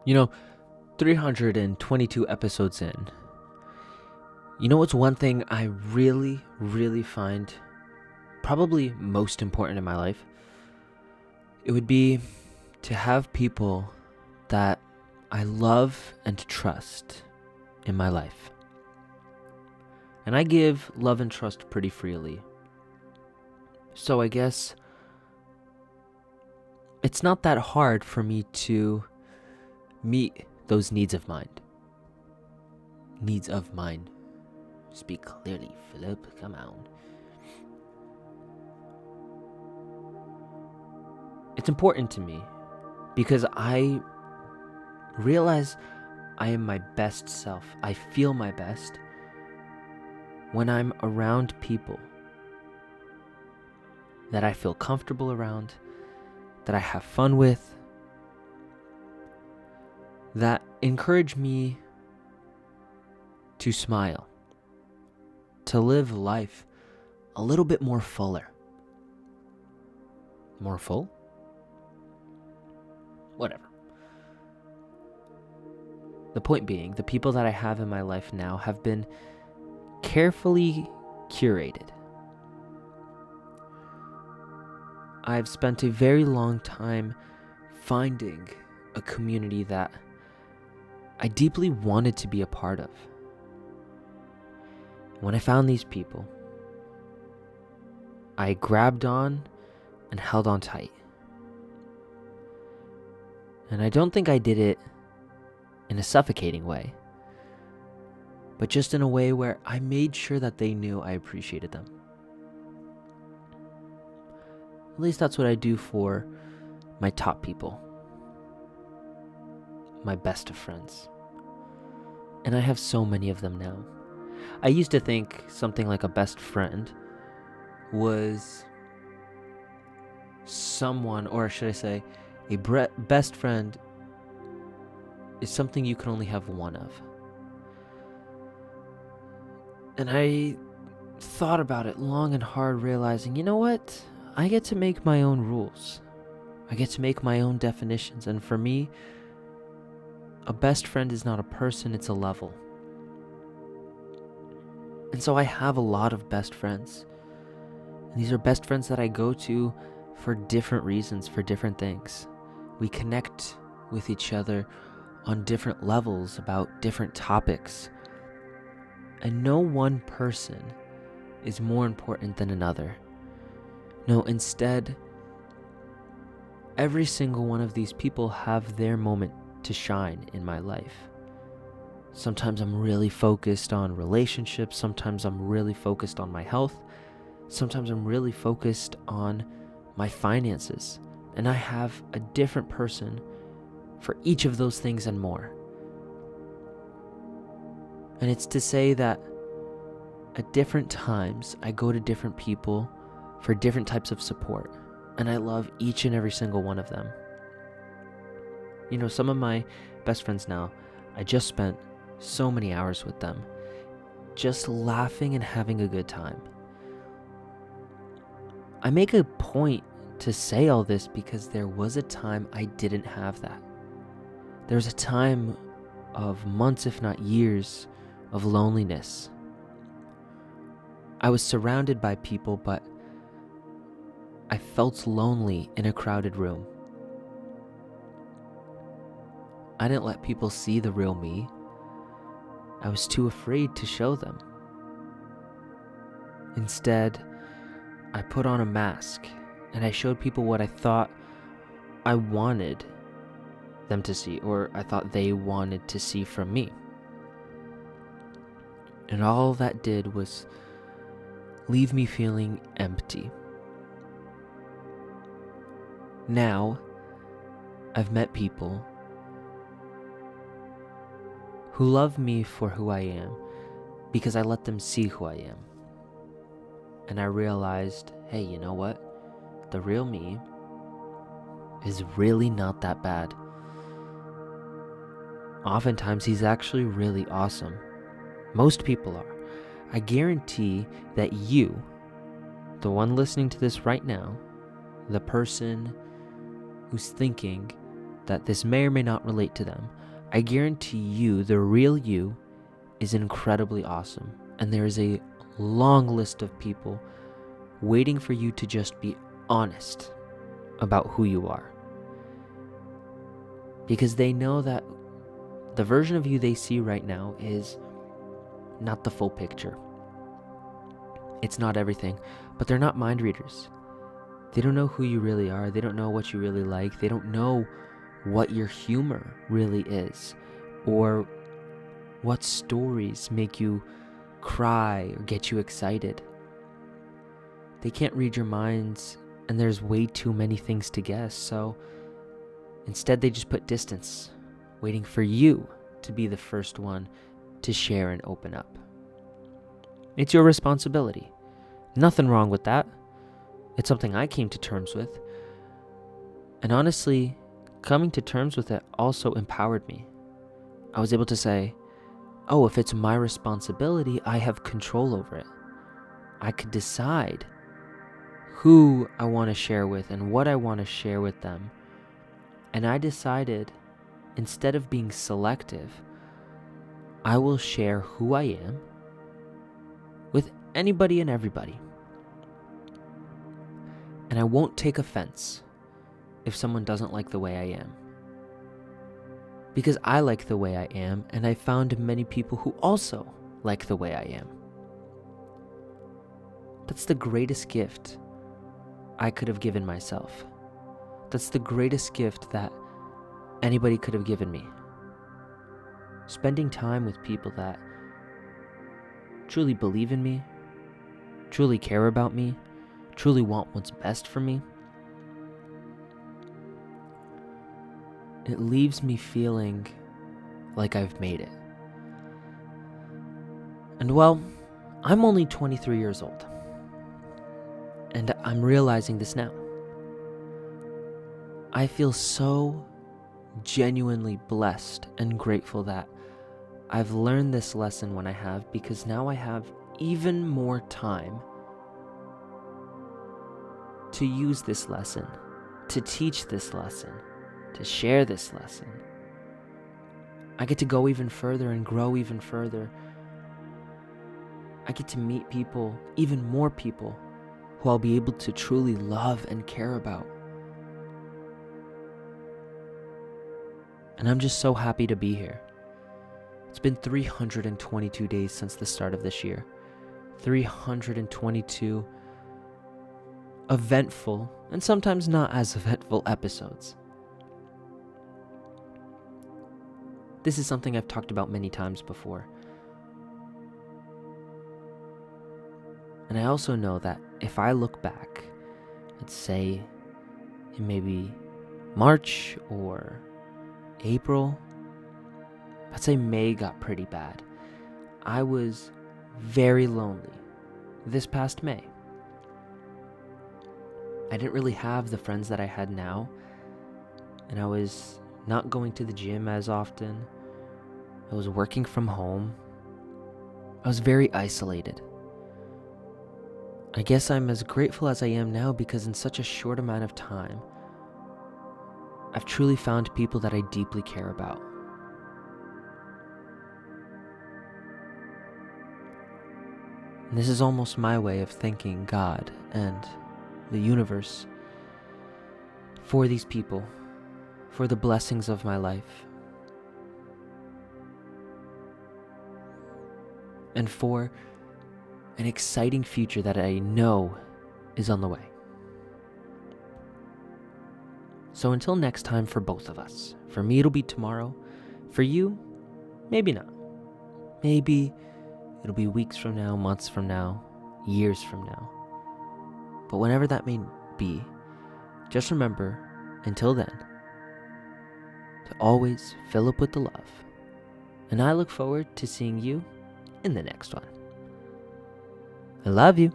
You know, 322 episodes in. You know what's one thing I really, really find probably most important in my life? It would be to have people that I love and trust in my life. And I give love and trust pretty freely. So I guess it's not that hard for me to meet those needs of mine. Needs of mine. Speak clearly, Philip. Come on. It's important to me because I realize I am my best self. I feel my best when I'm around people that I feel comfortable around, that I have fun with, that encourage me to smile, to live life a little bit more fuller. More full? Whatever. The point being, the people that I have in my life now have been carefully curated. I've spent a very long time finding a community that I deeply wanted to be a part of. When I found these people, I grabbed on and held on tight. And I don't think I did it in a suffocating way, but just in a way where I made sure that they knew I appreciated them. At least that's what I do for my top people, my best of friends. And I have so many of them now. I used to think something like a best friend was someone, or should I say, a best friend is something you can only have one of. And I thought about it long and hard, realizing, you know what? I get to make my own rules. I get to make my own definitions. And for me, a best friend is not a person, it's a level. And so I have a lot of best friends. And these are best friends that I go to for different reasons, for different things. We connect with each other on different levels about different topics. And no one person is more important than another. No, instead, every single one of these people have their moment to shine in my life. Sometimes I'm really focused on relationships. Sometimes I'm really focused on my health. Sometimes I'm really focused on my finances. And I have a different person for each of those things and more. And it's to say that at different times, I go to different people for different types of support. And I love each and every single one of them. You know, some of my best friends now, I just spent so many hours with them, just laughing and having a good time. I make a point to say all this because there was a time I didn't have that. There was a time of months, if not years, of loneliness. I was surrounded by people, but I felt lonely in a crowded room. I didn't let people see the real me. I was too afraid to show them. Instead, I put on a mask and I showed people what I thought I wanted them to see, or I thought they wanted to see from me. And all that did was leave me feeling empty. Now, I've met people who love me for who I am because I let them see who I am. And I realized, hey, you know what? The real me is really not that bad. Oftentimes, he's actually really awesome. Most people are. I guarantee that you, the one listening to this right now, the person who's thinking, that this may or may not relate to them, I guarantee you the real you is incredibly awesome. And there is a long list of people waiting for you to just be honest about who you are. Because they know that the version of you they see right now is not the full picture. It's not everything, but they're not mind readers. They don't know who you really are. They don't know what you really like. They don't know what your humor really is, or what stories make you cry or get you excited. They can't read your minds, and there's way too many things to guess, so instead they just put distance, waiting for you to be the first one to share and open up. It's your responsibility. Nothing wrong with that. It's something I came to terms with. And honestly, coming to terms with it also empowered me. I was able to say, oh, if it's my responsibility, I have control over it. I could decide who I want to share with and what I want to share with them. And I decided, instead of being selective, I will share who I am with anybody and everybody. And I won't take offense if someone doesn't like the way I am. Because I like the way I am, and I found many people who also like the way I am. That's the greatest gift I could have given myself. That's the greatest gift that anybody could have given me. Spending time with people that truly believe in me, truly care about me, truly want what's best for me. It leaves me feeling like I've made it. And well, I'm only 23 years old. And I'm realizing this now. I feel so genuinely blessed and grateful that I've learned this lesson when I have, because now I have even more time to use this lesson, to teach this lesson, to share this lesson. I get to go even further and grow even further. I get to meet people, even more people, who I'll be able to truly love and care about. And I'm just so happy to be here. It's been 322 days since the start of this year. 322 eventful, and sometimes not as eventful, episodes. This is something I've talked about many times before. And I also know that if I look back, let's say in maybe March or April, I'd say May got pretty bad. I was very lonely this past May. I didn't really have the friends that I had now, and I was not going to the gym as often. I was working from home. I was very isolated. I guess I'm as grateful as I am now because in such a short amount of time, I've truly found people that I deeply care about. And this is almost my way of thanking God and the universe for these people, for the blessings of my life, and for an exciting future that I know is on the way. So until next time for both of us. For me, it'll be tomorrow. For you, maybe not. Maybe it'll be weeks from now, months from now, years from now. But whenever that may be, just remember, until then, to always fill up with the love. And I look forward to seeing you in the next one. I love you.